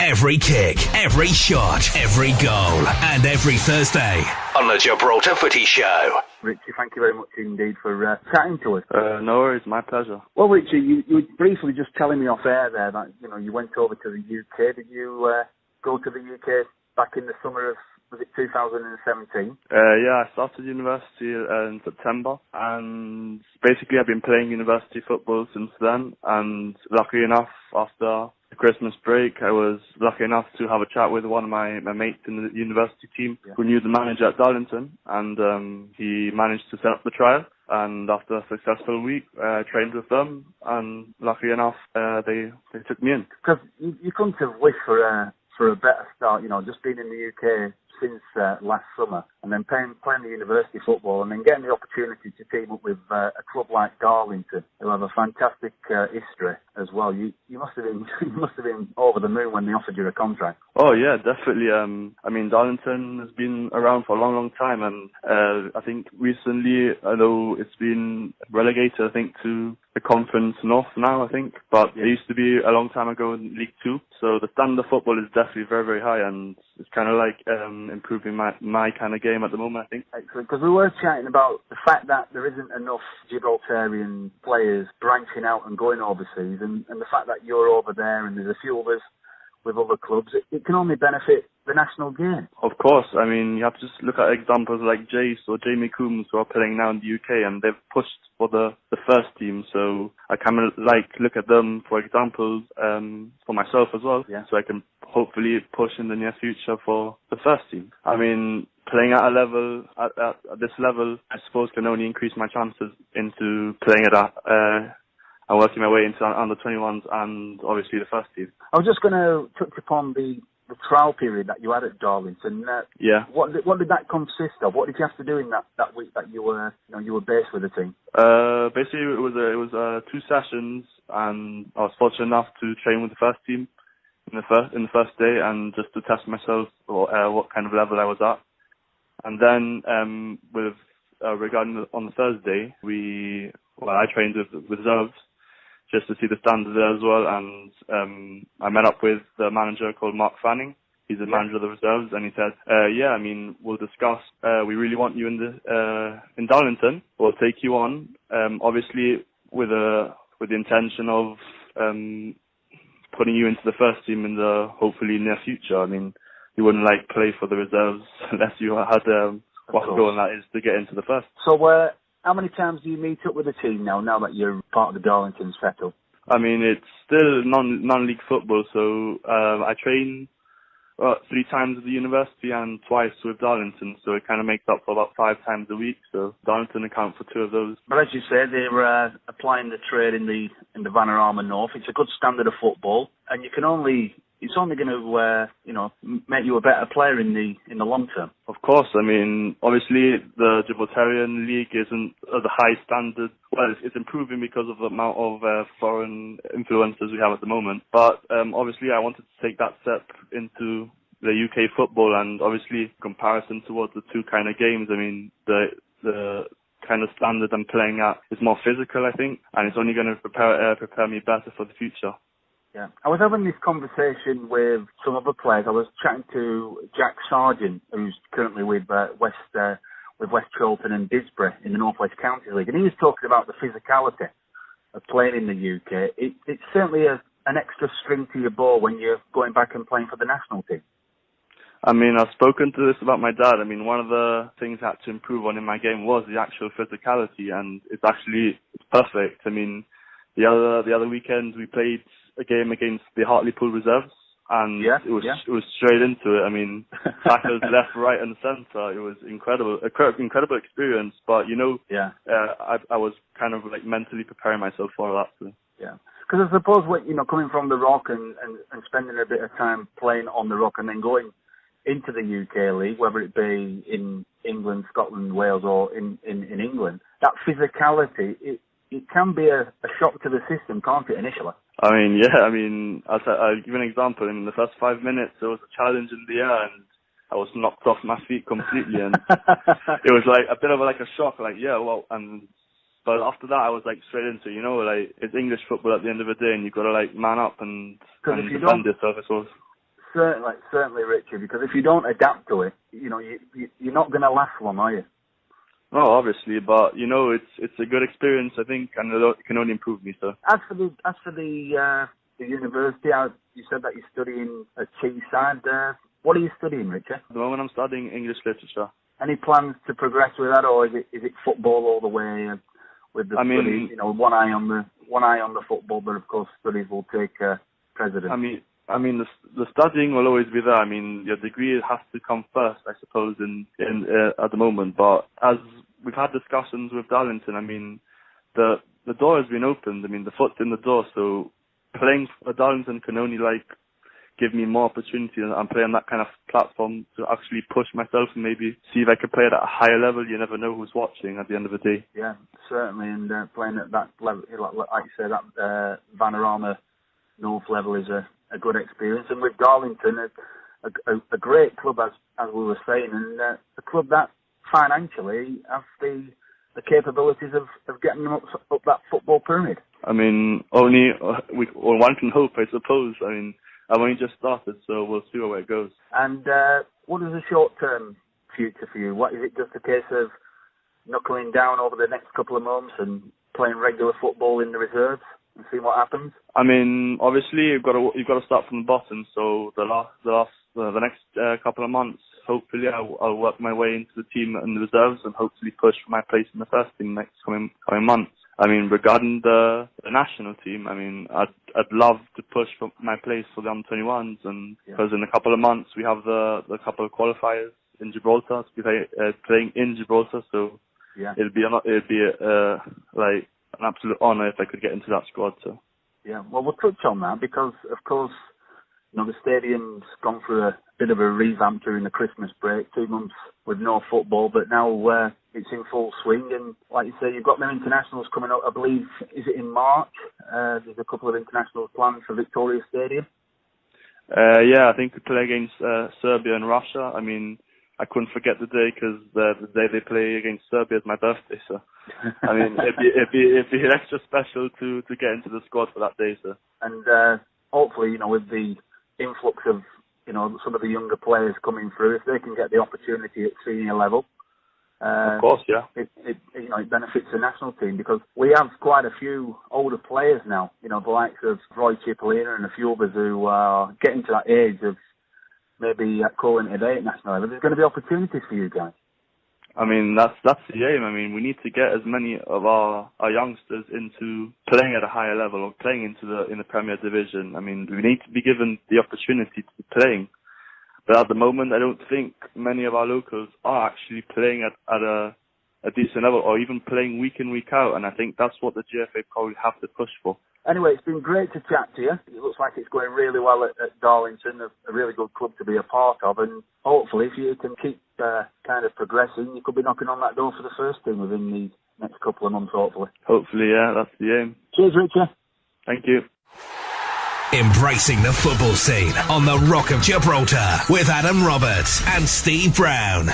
Every kick, every shot, every goal, and every Thursday on the Gibraltar Footie Show. Richie, thank you very much indeed for chatting to us. No worries, my pleasure. Well, Richie, you were briefly just telling me off air there that you went over to the UK. Did you go to the UK back in the summer of, was it 2017? Yeah, I started university in September, and basically I've been playing university football since then, and luckily enough, after the Christmas break, I was lucky enough to have a chat with one of my mates in the university team who knew the manager at Darlington, and he managed to set up the trial. And after a successful week, I trained with them, and luckily enough, they took me in. Because you couldn't have wished for a better start, just being in the UK since last summer, and then playing the university football, and then getting the opportunity to team up with a club like Darlington, who have a fantastic history as well. You must have been over the moon when they offered you a contract. Oh yeah, definitely. I mean, Darlington has been around for a long time, and I think recently, although it's been relegated, I think to the Conference North now, I think, but it used to be a long time ago in League Two. So the standard of football is definitely very high, and it's kind of like improving my kind of game at the moment, I think. Excellent, because we were chatting about the fact that there isn't enough Gibraltarian players branching out and going overseas, and the fact that you're over there and there's a few others with other clubs, it can only benefit the national game. Of course, I mean, you have to just look at examples like Jace or Jamie Coombs, who are playing now in the UK, and they've pushed for the first team, so I kind of look at them for examples for myself as well, so I can hopefully push in the near future for the first team. I mean, playing at a level, at this level, I suppose can only increase my chances into playing at and working my way into under 21s and obviously the first team. I was just going to touch upon the trial period that you had at Darlington. What did that consist of? What did you have to do in that week that you were based with the team? Basically, it was 2 sessions, and I was fortunate enough to train with the first team in the first day, and just to test myself what kind of level I was at. And then regarding on the Thursday, I trained with reserves, just to see the standard there as well, and I met up with the manager called Mark Fanning. He's the manager of the reserves, and he said, I mean, we'll discuss, we really want you in Darlington, we'll take you on, obviously with the intention of putting you into the first team in the hopefully near future. I mean, you wouldn't play for the reserves unless you had what goal that is to get into the first. So how many times do you meet up with the team now that you're part of the Darlington setup? I mean, it's still non-league football, so I train 3 times at the university and twice with Darlington, so it kind of makes up for about 5 times a week, so Darlington account for 2 of those. But as you said, they're applying the trade in the Vanarama North. It's a good standard of football, and it's only going to, make you a better player in the long term. Of course, I mean, obviously the Gibraltarian League isn't at the high standard. Well, it's improving because of the amount of foreign influences we have at the moment. But obviously I wanted to take that step into the UK football, and obviously comparison towards the 2 kind of games, I mean, the kind of standard I'm playing at is more physical, I think, and it's only going to prepare me better for the future. Yeah, I was having this conversation with some other players. I was chatting to Jack Sargent, who's currently with West Chiltern and Disbury in the North West County League, and he was talking about the physicality of playing in the UK. It's certainly an extra string to your bow when you're going back and playing for the national team. I mean, I've spoken to this about my dad. I mean, one of the things I had to improve on in my game was the actual physicality, and it's perfect. I mean, the other weekend we played a game against the Hartlepool reserves, and it was straight into it. I mean, tackles left, right, and centre. It was incredible experience. But I was kind of mentally preparing myself for that. So. Yeah, because I suppose coming from the Rock and spending a bit of time playing on the Rock and then going into the UK League, whether it be in England, Scotland, Wales, or in England, that physicality it can be a shock to the system, can't it, initially? I mean, I'll give an example. In the first 5 minutes, there was a challenge in the air, and I was knocked off my feet completely, and it was a bit of a shock, but after that, I was straight into, it's English football at the end of the day, and you've got to man up and defend yourself as well. Certainly, Richie, because if you don't adapt to it, you're not going to last long, are you? No, obviously, but it's a good experience, I think, and it can only improve me. So. As for the university, you said that you're studying at Teeside. What are you studying, Richie? At the moment, I'm studying English literature. Any plans to progress with that, or is it football all the way? With the studies, one eye on the football, but of course, studies will take precedence. I mean, the studying will always be there. I mean, your degree has to come first, I suppose, in at the moment. But as we've had discussions with Darlington, I mean, the door has been opened. I mean, the foot's in the door. So playing for Darlington can only give me more opportunity and play on that kind of platform to actually push myself and maybe see if I could play at a higher level. You never know who's watching at the end of the day. Yeah, certainly. And playing at that level, like you say, that Vanarama North level is a good experience. And with Darlington, a great club, as we were saying, and a club that financially have the capabilities of getting them up that football pyramid. I mean, only one can hope, I suppose. I mean, I've only just started, so we'll see where it goes. And what is the short-term future for you? What is it, just a case of knuckling down over the next couple of months and playing regular football in the reserves and seeing what happens? I mean, obviously you've got to start from the bottom. So the next couple of months, hopefully I'll work my way into the team and the reserves and hopefully push for my place in the first team next coming months. I mean, regarding the national team, I mean, I'd love to push for my place for the under-21s, and because in a couple of months we have the couple of qualifiers in Gibraltar to be playing in Gibraltar, so it'd be like an absolute honour if I could get into that squad. So well, we'll touch on that because, of course, the stadium's gone through a bit of a revamp during the Christmas break, 2 months with no football, but now it's in full swing. And like you say, you've got them internationals coming up, I believe, is it in March? There's a couple of internationals planned for Victoria Stadium. I think we play against Serbia and Russia. I mean, I couldn't forget the day because the day they play against Serbia is my birthday. So, I mean, it'd be extra special to get into the squad for that day. So, and hopefully, with the influx of some of the younger players coming through, if they can get the opportunity at senior level, of course, it benefits the national team because we have quite a few older players now. The likes of Roy Chipolina and a few others who are getting to that age of maybe calling today at national level. There's going to be opportunities for you guys. I mean, that's the aim. I mean, we need to get as many of our youngsters into playing at a higher level or playing in the Premier Division. I mean, we need to be given the opportunity to be playing. But at the moment, I don't think many of our locals are actually playing at a decent level or even playing week in, week out. And I think that's what the GFA probably have to push for. Anyway, it's been great to chat to you. It looks like it's going really well at Darlington, a really good club to be a part of. And hopefully, if you can keep kind of progressing, you could be knocking on that door for the first team within the next couple of months, hopefully. Hopefully, yeah, that's the aim. Cheers, Richard. Thank you. Embracing the football scene on the Rock of Gibraltar with Adam Roberts and Steve Brown.